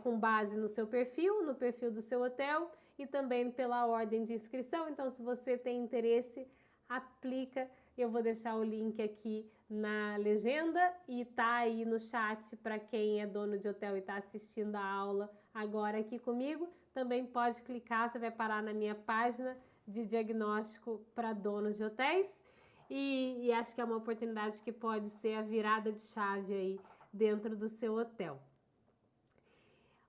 com base no seu perfil, no perfil do seu hotel e também pela ordem de inscrição. Então, se você tem interesse, aplica. Eu vou deixar o link aqui na legenda e tá aí no chat para quem é dono de hotel e está assistindo a aula agora aqui comigo. Também pode clicar, você vai parar na minha página de diagnóstico para donos de hotéis e acho que é uma oportunidade que pode ser a virada de chave aí dentro do seu hotel.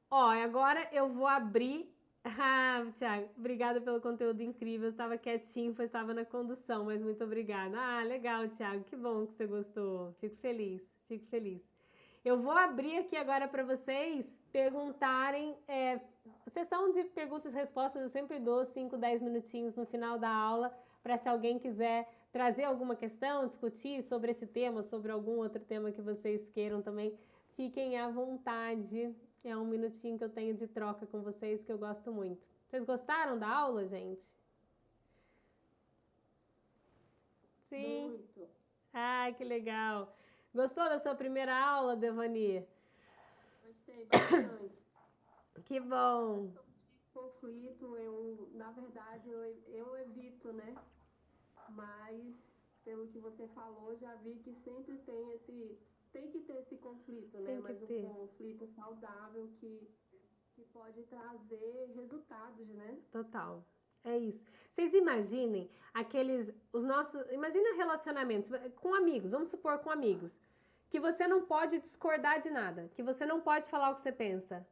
Ó, agora eu vou abrir. Ah, Thiago, obrigada pelo conteúdo incrível. Eu estava quietinho, pois estava na condução, mas muito obrigada. Ah, legal, Thiago, que bom que você gostou. Fico feliz, fico feliz. Eu vou abrir aqui agora para vocês perguntarem. Sessão de perguntas e respostas, eu sempre dou 5, 10 minutinhos no final da aula, para se alguém quiser trazer alguma questão, discutir sobre esse tema, sobre algum outro tema que vocês queiram também, fiquem à vontade. É um minutinho que eu tenho de troca com vocês que eu gosto muito. Vocês gostaram da aula, gente? Sim. Muito. Ai, que legal. Gostou da sua primeira aula, Devani? Gostei bastante. Que bom. Conflito, na verdade, eu evito, né? Mas, pelo que você falou, já vi que sempre tem que ter esse conflito, né? Mas um conflito saudável que pode trazer resultados, né? Total. É isso. Vocês imaginem imagina relacionamentos com amigos, vamos supor com amigos, que você não pode discordar de nada, que você não pode falar o que você pensa.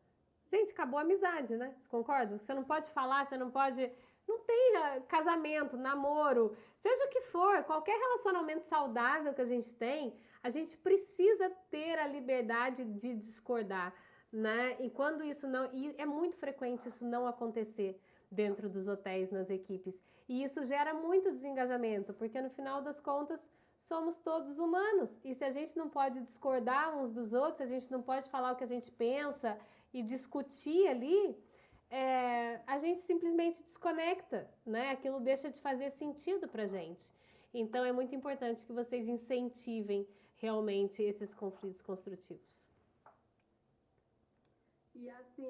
Gente, acabou a amizade, né? Você concorda? Você não pode falar, você não pode... Não tem casamento, namoro, seja o que for, qualquer relacionamento saudável que a gente precisa ter a liberdade de discordar, né? E quando isso não... E é muito frequente isso não acontecer dentro dos hotéis, nas equipes. E isso gera muito desengajamento, porque no final das contas somos todos humanos. E se a gente não pode discordar uns dos outros, a gente não pode falar o que a gente pensa e discutir ali, a gente simplesmente desconecta, né? Aquilo deixa de fazer sentido pra gente. Então é muito importante que vocês incentivem realmente esses conflitos construtivos. E assim,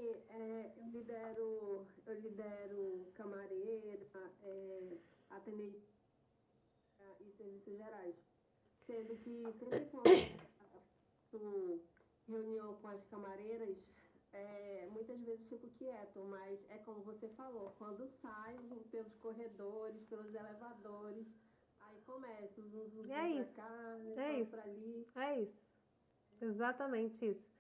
eu lidero camareira, atendente e serviços gerais. Sendo que sempre quando faço reunião com as camareiras, muitas vezes fico quieto, mas é como você falou, quando sai pelos corredores, pelos elevadores, aí começa os zum pra cá, pra ali. É isso. Exatamente isso.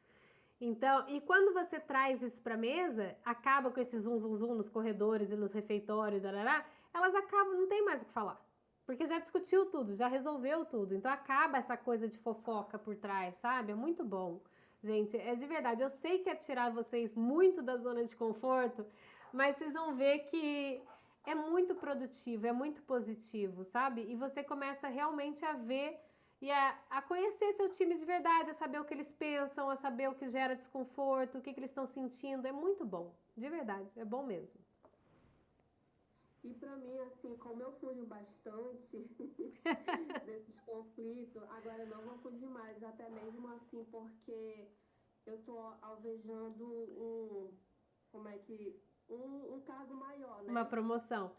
Então, e quando você traz isso para a mesa, acaba com esse zum nos corredores e nos refeitórios, darará, elas acabam, não tem mais o que falar. Porque já discutiu tudo, já resolveu tudo. Então acaba essa coisa de fofoca por trás, sabe? É muito bom. Gente, é de verdade. Eu sei que é tirar vocês muito da zona de conforto, mas vocês vão ver que é muito produtivo, é muito positivo, sabe? E você começa realmente a ver e a conhecer seu time de verdade, a saber o que eles pensam, a saber o que gera desconforto, o que eles estão sentindo. É muito bom, de verdade, é bom mesmo. E para mim, assim, como eu fujo bastante desses conflitos, agora não vou fugir mais, até mesmo assim, porque eu tô alvejando um cargo maior, né? Uma promoção.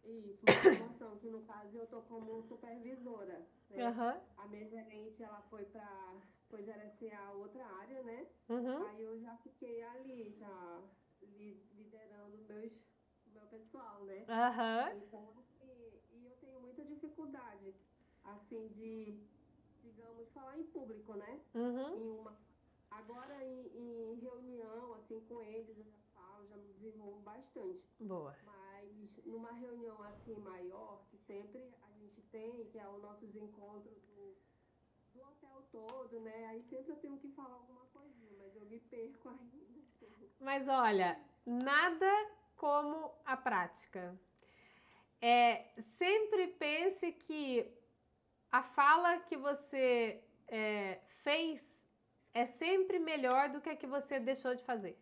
Isso, uma promoção, que no caso eu tô como supervisora, né? Uhum. A minha gerente, ela foi gerenciar outra área, né? Uhum. Aí eu já fiquei ali, já liderando meu pessoal, né? Uhum. Então, assim, e eu tenho muita dificuldade, assim, digamos, falar em público, né? Uhum. Agora, em reunião, assim, com eles, eu já falo, já me desenvolvo bastante. Boa. Mas numa reunião, assim, maior, que sempre a gente tem, que é os nossos encontros do hotel todo, né? Aí sempre eu tenho que falar alguma coisinha, mas eu me perco ainda. Mas olha, nada como a prática. Sempre pense que a fala que você fez é sempre melhor do que a que você deixou de fazer.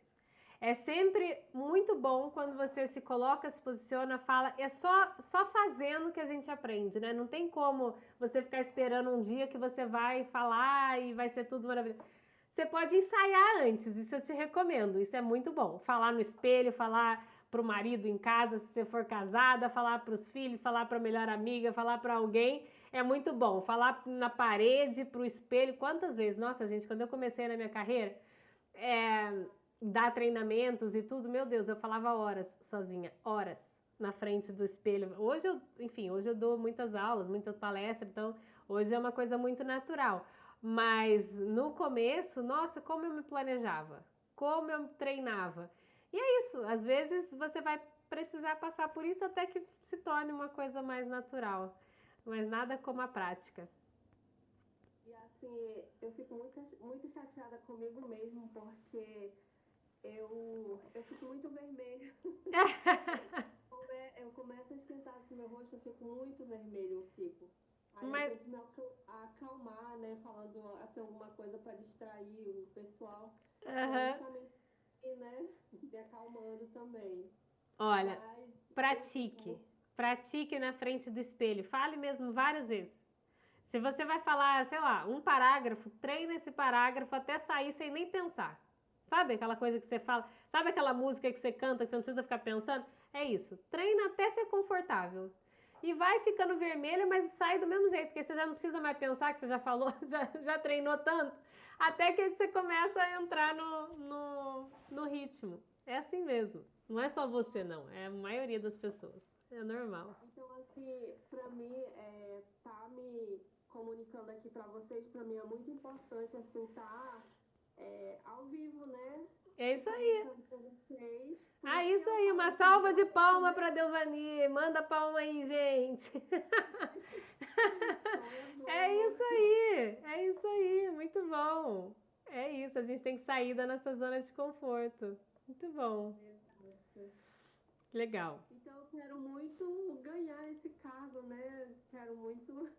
É sempre muito bom quando você se coloca, se posiciona, fala. É só fazendo que a gente aprende, né? Não tem como você ficar esperando um dia que você vai falar e vai ser tudo maravilhoso. Você pode ensaiar antes, isso eu te recomendo. Isso é muito bom. Falar no espelho, falar pro marido em casa, se você for casada, falar pros filhos, falar pra melhor amiga, falar pra alguém. É muito bom. Falar na parede, pro espelho. Quantas vezes? Nossa, gente, quando eu comecei na minha carreira, dar treinamentos e tudo, meu Deus, eu falava horas sozinha, horas na frente do espelho. Hoje eu dou muitas aulas, muitas palestras, então hoje é uma coisa muito natural. Mas no começo, nossa, como eu me planejava, como eu treinava. E é isso, às vezes você vai precisar passar por isso até que se torne uma coisa mais natural. Mas nada como a prática. E assim, eu fico muito chateada comigo mesmo, porque eu fico muito vermelha. Eu começo a esquentar assim, meu rosto, eu fico muito vermelho, eu fico. Aí Mas, eu tento me acalmar, né, falando assim, alguma coisa para distrair o pessoal, para justamente, né, me acalmando também. olha, Mas pratique. Pratique na frente do espelho. Fale mesmo várias vezes. Se você vai falar, sei lá, um parágrafo, treine esse parágrafo até sair sem nem pensar. Sabe aquela coisa que você fala? Sabe aquela música que você canta que você não precisa ficar pensando? É isso. Treina até ser confortável. E vai ficando vermelha, mas sai do mesmo jeito, porque você já não precisa mais pensar, que você já falou, já treinou tanto, até que você começa a entrar no ritmo. É assim mesmo. Não é só você, não. É a maioria das pessoas. É normal. então, assim, para mim, tá me comunicando aqui para vocês, para mim é muito importante, assim, tá ao vivo, né? É isso aí. Comunicando para vocês. Ah, isso aí, uma salva de palma para Delvani. Manda palma aí, gente. É isso aí, muito bom. É isso, a gente tem que sair da nossa zona de conforto. Muito bom. Exato. Legal. Então, eu quero muito ganhar esse cargo, né? Quero muito.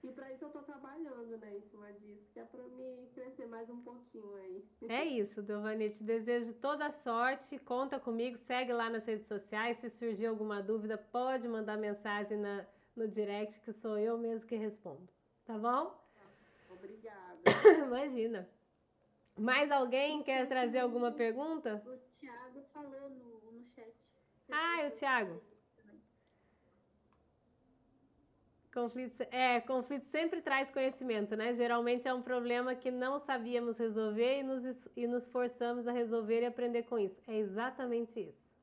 E para isso eu tô trabalhando, né, em cima disso, que é para me crescer mais um pouquinho aí. É isso, Delvani, te desejo toda a sorte, conta comigo, segue lá nas redes sociais, se surgir alguma dúvida, pode mandar mensagem no direct, que sou eu mesmo que respondo, tá bom? Obrigada. Imagina. Mais alguém quer trazer alguma pergunta? O Thiago falou no chat. Ah, é o Thiago. Conflito sempre traz conhecimento, né? Geralmente é um problema que não sabíamos resolver e nos forçamos a resolver e aprender com isso. É exatamente isso.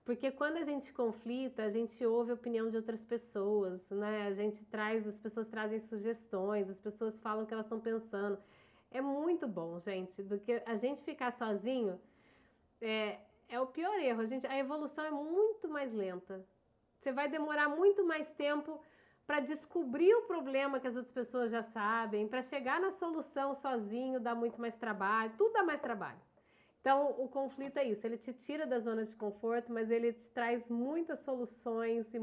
Porque quando a gente conflita, a gente ouve a opinião de outras pessoas, né? As pessoas trazem sugestões, as pessoas falam o que elas estão pensando. É muito bom, gente, do que a gente ficar sozinho, é o pior erro. A evolução é muito mais lenta. Você vai demorar muito mais tempo para descobrir o problema que as outras pessoas já sabem, para chegar na solução sozinho dá muito mais trabalho, tudo dá mais trabalho. Então, o conflito é isso, ele te tira da zona de conforto, mas ele te traz muitas soluções e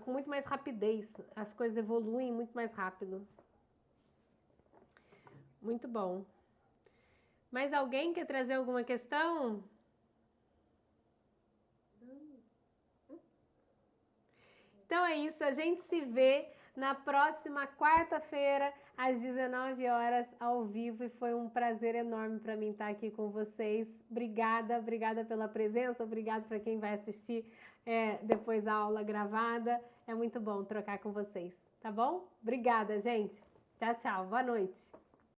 com muito mais rapidez. As coisas evoluem muito mais rápido. Muito bom. Mais alguém quer trazer alguma questão? Então é isso, a gente se vê na próxima quarta-feira, às 19 horas, ao vivo, e foi um prazer enorme para mim estar aqui com vocês. Obrigada pela presença, obrigada para quem vai assistir depois a aula gravada. É muito bom trocar com vocês, tá bom? Obrigada, gente. Tchau, tchau. Boa noite.